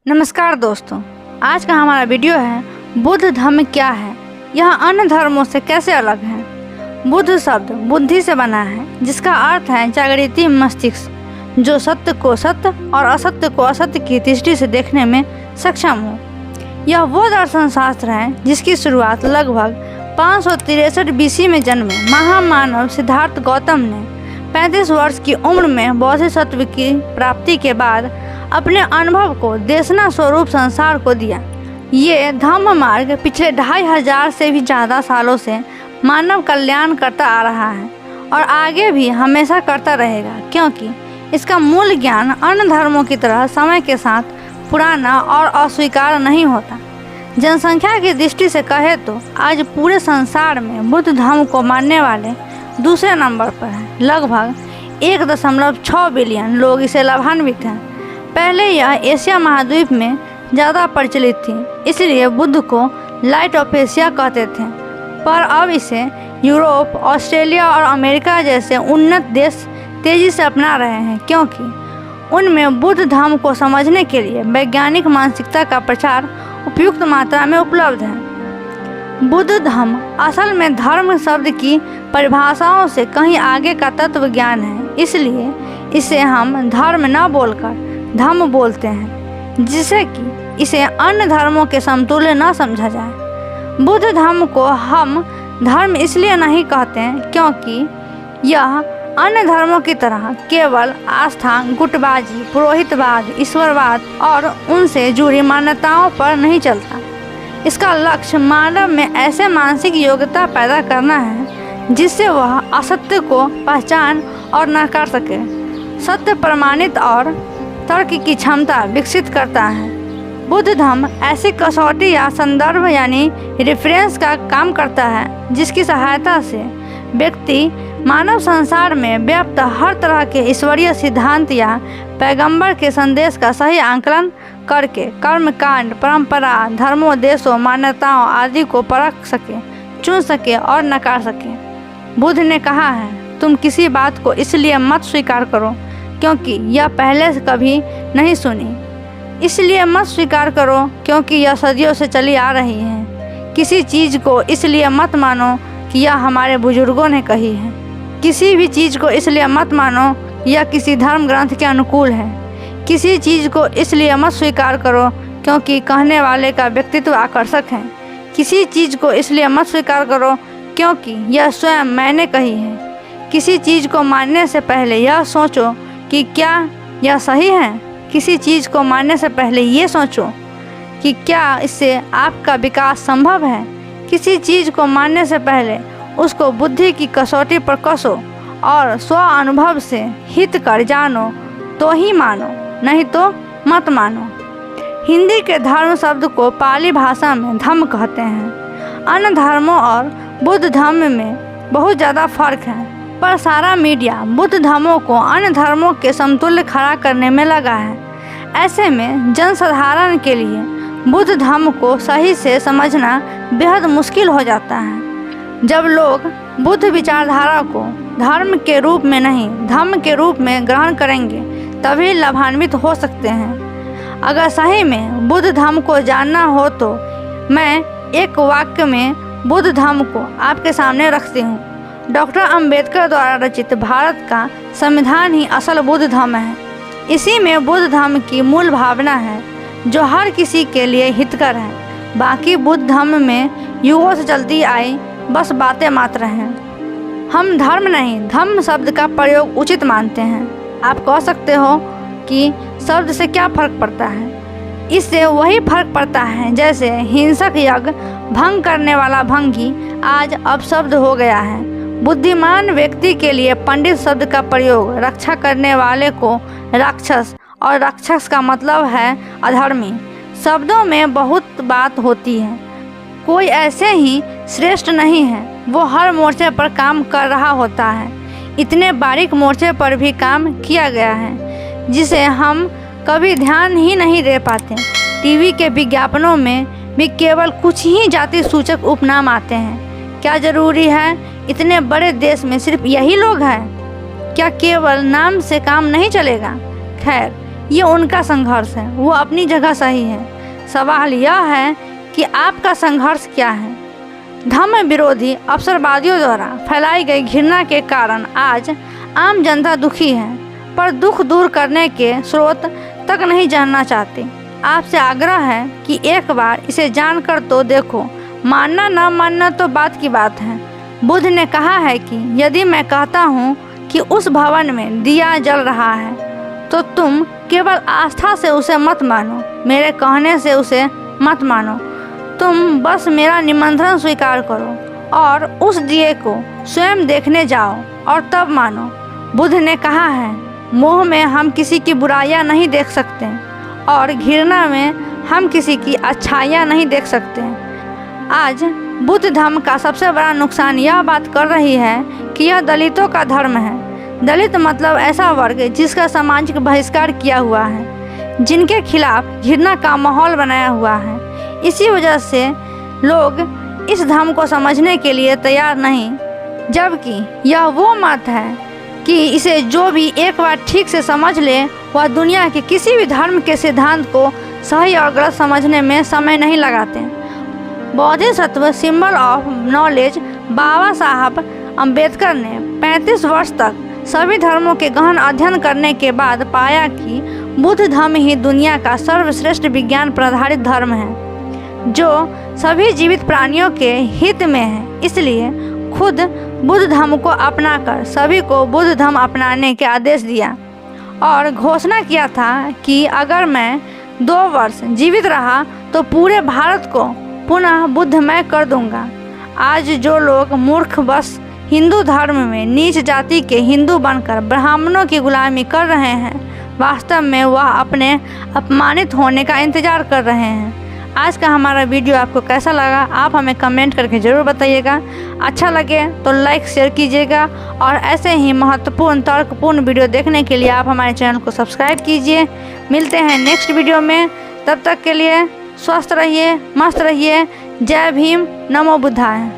नमस्कार दोस्तों, आज का हमारा वीडियो है बुद्ध धर्म क्या है, यह अन्य धर्मों से कैसे अलग है। बुद्ध शब्द बुद्धि से बना है, जिसका अर्थ है जागृति मस्तिष्क, जो सत्य को सत्य और असत्य को असत्य की दृष्टि से देखने में सक्षम हो। यह वो दर्शन शास्त्र है जिसकी शुरुआत लगभग 563 BC में जन्मे महामानव सिद्धार्थ गौतम ने 35 वर्ष की उम्र में बोधिसत्व की प्राप्ति के बाद अपने अनुभव को देशना स्वरूप संसार को दिया। ये धम्म मार्ग पिछले 2500 से भी ज़्यादा सालों से मानव कल्याण करता आ रहा है और आगे भी हमेशा करता रहेगा, क्योंकि इसका मूल ज्ञान अन्य धर्मों की तरह समय के साथ पुराना और अस्वीकार नहीं होता। जनसंख्या की दृष्टि से कहे तो आज पूरे संसार में बुद्ध धर्म को मानने वाले दूसरे नंबर पर हैं। लगभग 1.6 बिलियन लोग इसे लाभान्वित हैं। पहले यह एशिया महाद्वीप में ज़्यादा प्रचलित थी, इसलिए बुद्ध को लाइट ऑफ एशिया कहते थे, पर अब इसे यूरोप, ऑस्ट्रेलिया और अमेरिका जैसे उन्नत देश तेज़ी से अपना रहे हैं, क्योंकि उनमें बुद्ध धर्म को समझने के लिए वैज्ञानिक मानसिकता का प्रचार उपयुक्त मात्रा में उपलब्ध है। बुद्ध धर्म असल में धर्म शब्द की परिभाषाओं से कहीं आगे का तत्व ज्ञान है, इसलिए इसे हम धर्म न बोलकर धम्म बोलते हैं, जिससे कि इसे अन्य धर्मों के समतुल्य न समझा जाए। बुद्ध धर्म को हम धर्म इसलिए नहीं कहते हैं क्योंकि यह अन्य धर्मों की तरह केवल आस्था, गुटबाजी, पुरोहितवाद, ईश्वरवाद और उनसे जुड़ी मान्यताओं पर नहीं चलता। इसका लक्ष्य मानव में ऐसे मानसिक योग्यता पैदा करना है जिससे वह असत्य को पहचान और नकार सके, सत्य प्रमाणित और तर्क की क्षमता विकसित करता है। बुद्ध धर्म ऐसी कसौटी या संदर्भ यानी रेफरेंस का काम करता है जिसकी सहायता से व्यक्ति मानव संसार में व्याप्त हर तरह के ईश्वरीय सिद्धांत या पैगंबर के संदेश का सही आंकलन करके कर्मकांड, परंपरा, धर्मों, देशों, मान्यताओं आदि को परख सके, चुन सके और नकार सके। बुद्ध ने कहा है, तुम किसी बात को इसलिए मत स्वीकार करो क्योंकि यह पहले से कभी नहीं सुनी, इसलिए मत स्वीकार करो क्योंकि यह सदियों से चली आ रही है। किसी चीज़ को इसलिए मत मानो कि यह हमारे बुजुर्गों ने कही है। किसी भी चीज़ को इसलिए मत मानो यह किसी धर्म ग्रंथ के अनुकूल है। किसी चीज़ को इसलिए मत स्वीकार करो क्योंकि कहने वाले का व्यक्तित्व आकर्षक है। किसी चीज़ को इसलिए मत स्वीकार करो क्योंकि यह स्वयं मैंने कही है। किसी चीज़ को मानने से पहले यह सोचो कि क्या यह सही है। किसी चीज़ को मानने से पहले ये सोचो कि क्या इससे आपका विकास संभव है। किसी चीज़ को मानने से पहले उसको बुद्धि की कसौटी पर कसो और स्व अनुभव से हित कर जानो तो ही मानो, नहीं तो मत मानो। हिंदी के धर्म शब्द को पाली भाषा में धम्म कहते हैं। अन्य धर्मों और बुद्ध धर्म में बहुत ज़्यादा फर्क है, पर सारा मीडिया बुद्ध धर्मों को अन्य धर्मों के समतुल्य खड़ा करने में लगा है। ऐसे में जनसाधारण के लिए बुद्ध धर्म को सही से समझना बेहद मुश्किल हो जाता है। जब लोग बुद्ध विचारधारा को धर्म के रूप में नहीं धम्म के रूप में ग्रहण करेंगे तभी लाभान्वित हो सकते हैं। अगर सही में बुद्ध धर्म को जानना हो तो मैं एक वाक्य में बुद्ध धर्म को आपके सामने रखती हूँ। डॉक्टर अंबेडकर द्वारा रचित भारत का संविधान ही असल बुद्ध धर्म है। इसी में बुद्ध धर्म की मूल भावना है जो हर किसी के लिए हितकर है। बाकी बुद्ध धर्म में युगों से चलती आई बस बातें मात्र हैं। हम धर्म नहीं धम्म शब्द का प्रयोग उचित मानते हैं। आप कह सकते हो कि शब्द से क्या फर्क पड़ता है। इससे वही फर्क पड़ता है जैसे हिंसक यज्ञ भंग करने वाला भंगी आज अपशब्द हो गया है। बुद्धिमान व्यक्ति के लिए पंडित शब्द का प्रयोग रक्षा करने वाले को राक्षस और राक्षस का मतलब है अधर्मी। शब्दों में बहुत बात होती है। कोई ऐसे ही श्रेष्ठ नहीं है, वो हर मोर्चे पर काम कर रहा होता है। इतने बारीक मोर्चे पर भी काम किया गया है जिसे हम कभी ध्यान ही नहीं दे पाते। टीवी के विज्ञापनों में भी केवल कुछ ही जाति सूचक उपनाम आते हैं। क्या जरूरी है इतने बड़े देश में सिर्फ यही लोग हैं? क्या केवल नाम से काम नहीं चलेगा? खैर, ये उनका संघर्ष है, वो अपनी जगह सही है। सवाल यह है कि आपका संघर्ष क्या है। धम्म विरोधी अवसरवादियों द्वारा फैलाई गई घृणा के कारण आज आम जनता दुखी है, पर दुख दूर करने के स्रोत तक नहीं जानना चाहते। आपसे आग्रह है कि एक बार इसे जानकर तो देखो। मानना न मानना तो बात की बात है। बुद्ध ने कहा है कि यदि मैं कहता हूँ कि उस भवन में दिया जल रहा है तो तुम केवल आस्था से उसे मत मानो, मेरे कहने से उसे मत मानो। तुम बस मेरा निमंत्रण स्वीकार करो और उस दिए को स्वयं देखने जाओ और तब मानो। बुद्ध ने कहा है, मोह में हम किसी की बुराइयां नहीं देख सकते और घृणा में हम किसी की अच्छाइयां नहीं देख सकते। आज बुद्ध धर्म का सबसे बड़ा नुकसान यह बात कर रही है कि यह दलितों का धर्म है। दलित मतलब ऐसा वर्ग जिसका सामाजिक बहिष्कार किया हुआ है, जिनके खिलाफ घृणा का माहौल बनाया हुआ है। इसी वजह से लोग इस धर्म को समझने के लिए तैयार नहीं, जबकि यह वो मत है कि इसे जो भी एक बार ठीक से समझ ले वह दुनिया के किसी भी धर्म के सिद्धांत को सही और गलत समझने में समय नहीं लगाते। बोधिसत्व सिंबल ऑफ नॉलेज बाबा साहब अम्बेडकर ने 35 वर्ष तक सभी धर्मों के गहन अध्ययन करने के बाद पाया कि बुद्ध धर्म ही दुनिया का सर्वश्रेष्ठ विज्ञान पर आधारित धर्म है, जो सभी जीवित प्राणियों के हित में है। इसलिए खुद बुद्ध धर्म को अपनाकर सभी को बुद्ध धर्म अपनाने के आदेश दिया और घोषणा किया था कि अगर मैं 2 वर्ष जीवित रहा तो पूरे भारत को पुनः बुद्धमय कर दूंगा। आज जो लोग मूर्ख बस हिंदू धर्म में नीच जाति के हिंदू बनकर ब्राह्मणों की गुलामी कर रहे हैं, वास्तव में वह अपने अपमानित होने का इंतजार कर रहे हैं। आज का हमारा वीडियो आपको कैसा लगा, आप हमें कमेंट करके ज़रूर बताइएगा। अच्छा लगे तो लाइक शेयर कीजिएगा और ऐसे ही महत्वपूर्ण तर्कपूर्ण वीडियो देखने के लिए आप हमारे चैनल को सब्सक्राइब कीजिए। मिलते हैं नेक्स्ट वीडियो में, तब तक के लिए स्वस्थ रहिए, मस्त रहिए। जय भीम, नमो बुद्धाय।